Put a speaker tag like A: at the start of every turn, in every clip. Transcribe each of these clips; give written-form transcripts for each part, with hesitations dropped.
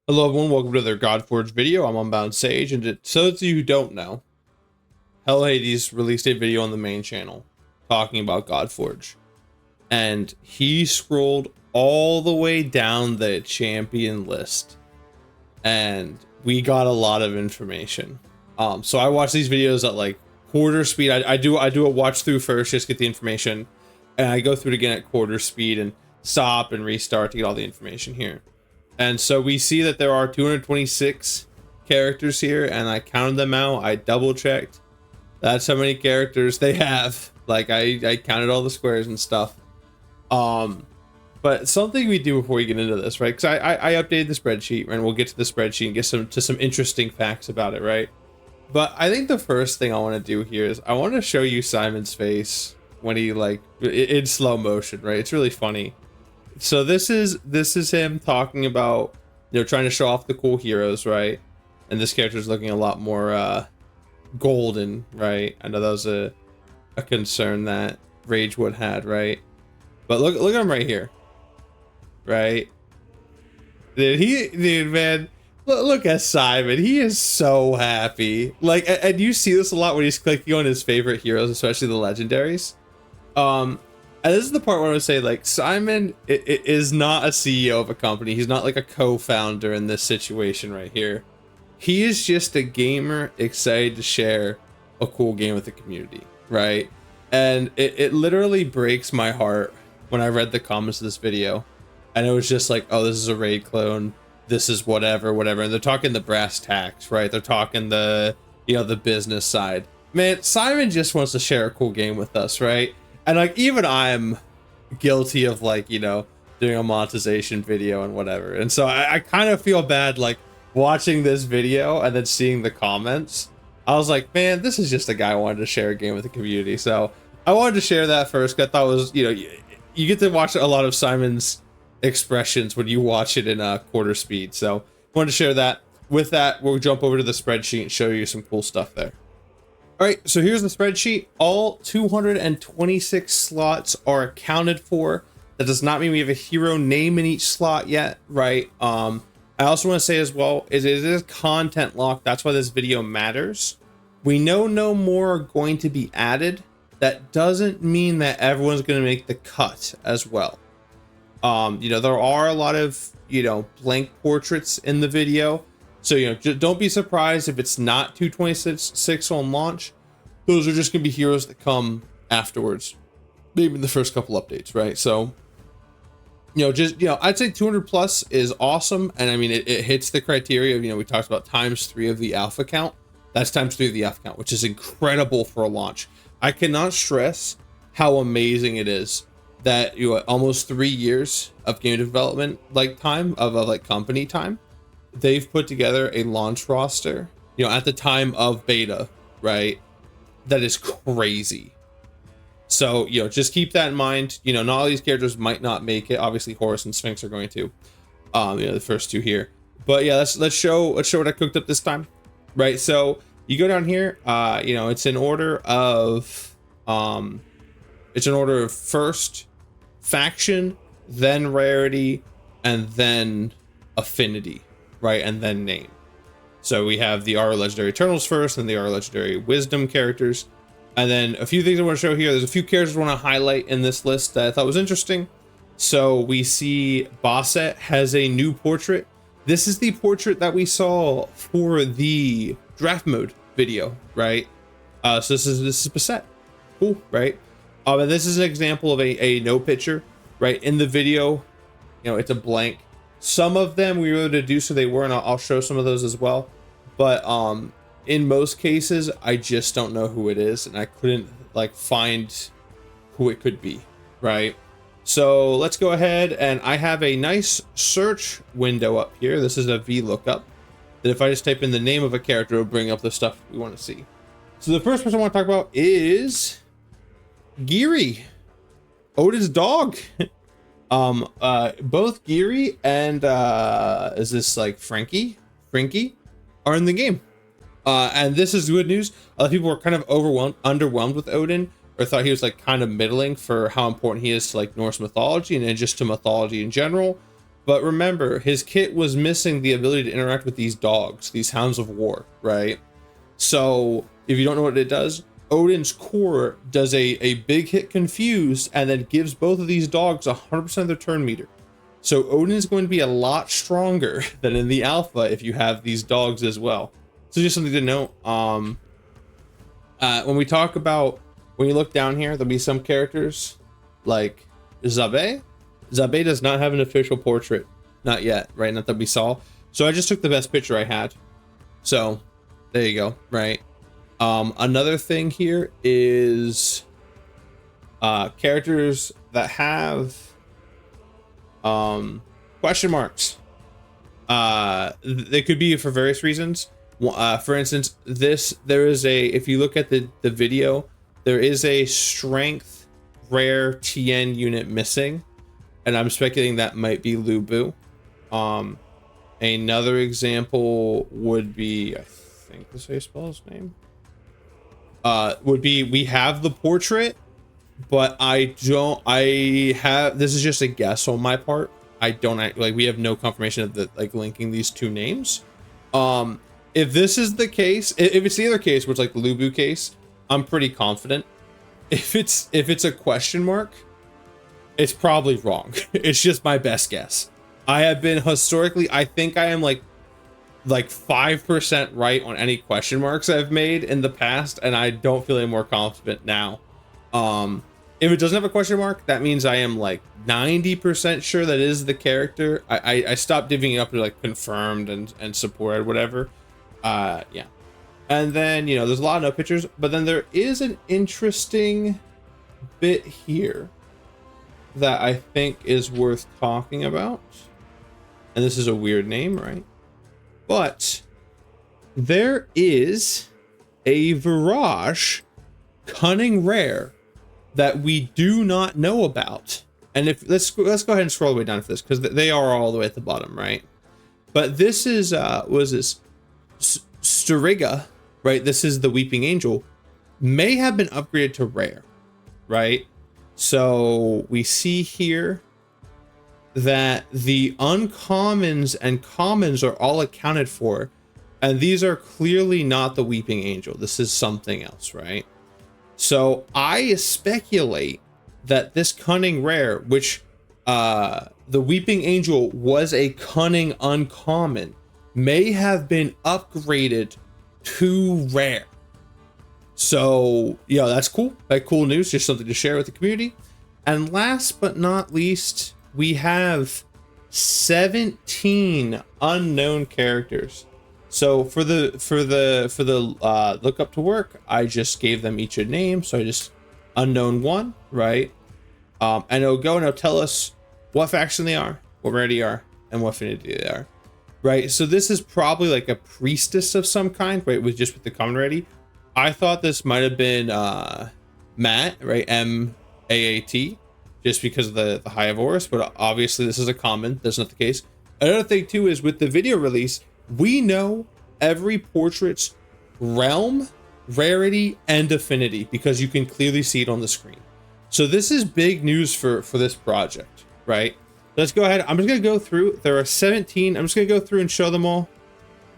A: Hello everyone, welcome to their Godforge video. I'm Unbound Sage, and so those of you who don't know, Hell Hades released a video on the main channel talking about Godforge. And he scrolled all the way down the champion list. And we got a lot of information. So I watch these videos at like quarter speed. I do a watch through first, just get the information. And I go through it again at quarter speed and stop and restart to get all the information here. And so we see that there are 226 characters here, and I counted them out. I double checked. That's how many characters they have. Like I counted all the squares and stuff. But something we do before we get into this, right? Because I updated the spreadsheet, and we'll get to the spreadsheet and get some interesting facts about it, right? But I think the first thing I want to do here is I want to show you Simon's face when he like in slow motion, right? It's really funny. So this is him talking about, you know, trying to show off the cool heroes, right? And this character is looking a lot more golden, right? I know that was a concern that Ragewood had, right? But look at him right here, right? Dude, man, look at Simon. He is so happy. Like, and you see this a lot when he's clicking on his favorite heroes, especially the legendaries. And this is the part where I would say, like, Simon is not a CEO of a company. He's not like a co-founder in this situation right here. He is just a gamer excited to share a cool game with the community, right? And it literally breaks my heart when I read the comments of this video. And it was just like, oh, this is a raid clone. This is whatever. And they're talking the brass tacks, right? They're talking the, you know, the business side. Man, Simon just wants to share a cool game with us, right? And like, even I'm guilty of, like, you know, doing a monetization video and whatever. And so I kind of feel bad, like, watching this video and then seeing the comments. I was like, man, this is just a guy who wanted to share a game with the community. So I wanted to share that first, 'cause I thought it was, you know, you get to watch a lot of Simon's expressions when you watch it in quarter speed. So I wanted to share that. With that, we'll jump over to the spreadsheet and show you some cool stuff there. All right, so here's the spreadsheet. All 226 slots are accounted for. That does not mean we have a hero name in each slot yet, right? I also want to say as well, it is content locked. That's why this video matters. We know no more are going to be added. That doesn't mean that everyone's going to make the cut as well. You know, there are a lot of, you know, blank portraits in the video. So, you know, don't be surprised if it's not 226 on launch. Those are just going to be heroes that come afterwards, maybe in the first couple updates, right? So, you know, just, you know, I'd say 200 plus is awesome. And I mean, it hits the criteria of, you know, we talked about ×3 of the alpha count. That's ×3 of the alpha count, which is incredible for a launch. I cannot stress how amazing it is that, you know, almost 3 years of game development, like time of like company time. They've put together a launch roster, you know, at the time of beta, right? That is crazy. So, you know, just keep that in mind. You know, not all these characters might not make it. Obviously, Horus and Sphinx are going to, you know, the first two here. But yeah, let's show what I cooked up this time, right? So you go down here. You know, it's in order of, first faction, then rarity, and then affinity. Right, and then name. So we have the Aura Legendary Eternals first, and the Aura Legendary Wisdom characters. And then a few things I want to show here. There's a few characters I want to highlight in this list that I thought was interesting. So we see Basset has a new portrait. This is the portrait that we saw for the draft mode video, right? So this is Basset. Cool, right? And this is an example of a no picture, right? In the video, you know, it's a blank. Some of them we were able to do so they were, and I'll show some of those as well. But in most cases, I just don't know who it is, and I couldn't like find who it could be, right? So let's go ahead, and I have a nice search window up here. This is a VLOOKUP. That if I just type in the name of a character, it'll bring up the stuff we want to see. So the first person I want to talk about is Geary, Odin's dog. Both Geary and is this like Frankie are in the game, and this is good news. A lot of people were kind of underwhelmed with Odin, or thought he was like kind of middling for how important he is to like Norse mythology and then just to mythology in general. But remember, his kit was missing the ability to interact with these dogs, these hounds of war, right? So if you don't know what it does, Odin's core does a big hit confuse and then gives both of these dogs 100% of their turn meter. So Odin is going to be a lot stronger than in the alpha if you have these dogs as well. So just something to note. When we talk about, when you look down here, there'll be some characters like Zabe. Zabe does not have an official portrait, not yet, right? Not that we saw. So I just took the best picture I had. So there you go, right? Another thing here is characters that have question marks. They could be for various reasons. For instance, there is a, if you look at the video, there is a strength rare TN unit missing, and I'm speculating that might be Lu Bu. Another example would be, I think this is how you spell his name. Would be, we have the portrait, but this is just a guess on my part. I don't like, we have no confirmation of the, like, linking these two names. If this is the case, if it's the other case, which like the Lu Bu case, I'm pretty confident. If it's a question mark, it's probably wrong. It's just my best guess. I have been historically, I think I am like 5% right on any question marks I've made in the past, and I don't feel any more confident now. If it doesn't have a question mark, that means I am like 90% sure that is the character. I stopped divvying it up to like confirmed and supported, whatever. Yeah. And then, you know, there's a lot of no pictures, but then there is an interesting bit here that I think is worth talking about. And this is a weird name, right? But there is a Virage Cunning Rare that we do not know about. And if let's go ahead and scroll all the way down for this, because they are all the way at the bottom, right? But this is what is this? Storiga, right? This is the Weeping Angel, may have been upgraded to rare, right? So we see here that the uncommons and commons are all accounted for, and these are clearly not the Weeping Angel. This is something else, right? So I speculate that this cunning rare, which the Weeping Angel was a cunning uncommon, may have been upgraded to rare. So yeah, that's cool. That cool news, just something to share with the community. And last but not least, we have 17 unknown characters. So for the look up to work, I just gave them each a name. So I just unknown one, right? And it'll go and it'll tell us what faction they are, what rarity they are, and what affinity they are, right? So this is probably like a priestess of some kind, right? With the common rarity. I thought this might have been Maat, right? M-A-A-T, just because of the High of Horus, but obviously this is a common. That's not the case. Another thing too is with the video release, we know every portrait's realm, rarity, and affinity because you can clearly see it on the screen. So this is big news for this project, right? Let's go ahead. I'm just gonna go through. There are 17. I'm just gonna go through and show them all.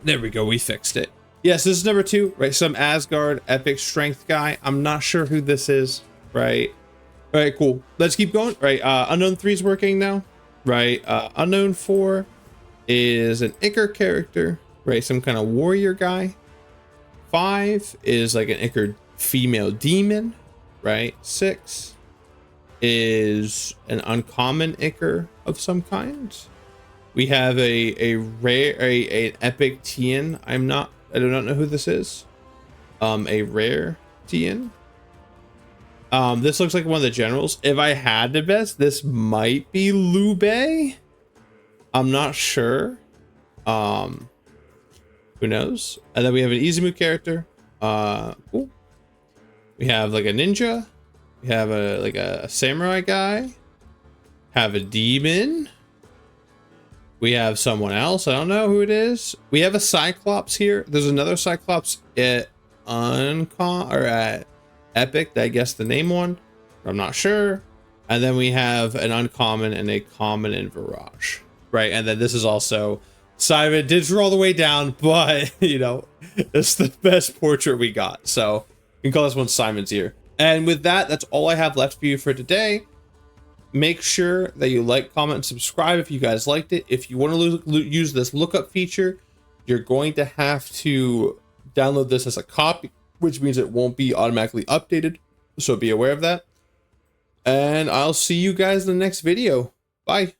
A: There we go. We fixed it. Yes, this is number 2, right? Some Asgard epic strength guy. I'm not sure who this is, right? All right, cool. Let's keep going. Right, unknown 3 is working now, right? Unknown 4 is an Ichor character, right? Some kind of warrior guy. 5 is like an Ichor female demon, right? 6 is an uncommon Ichor of some kind. We have a rare, an epic Tian. I do not know who this is. A rare Tian. This looks like one of the generals. If I had to bet, this might be Liu Bei. I'm not sure. Who knows? And then we have an Izumu character. Cool. We have like a ninja. We have a samurai guy. Have a demon. We have someone else. I don't know who it is. We have a Cyclops here. There's another Cyclops at Epic, I guess the name one. I'm not sure. And then we have an uncommon and a common in Virage. right? And then this is also Simon did draw all the way down, but you know, it's the best portrait we got. So you can call this one Simon's ear. And with that, that's all I have left for you for today. Make sure that you like, comment, and subscribe if you guys liked it. If you want to use this lookup feature, you're going to have to download this as a copy, which means it won't be automatically updated. So be aware of that. And I'll see you guys in the next video. Bye.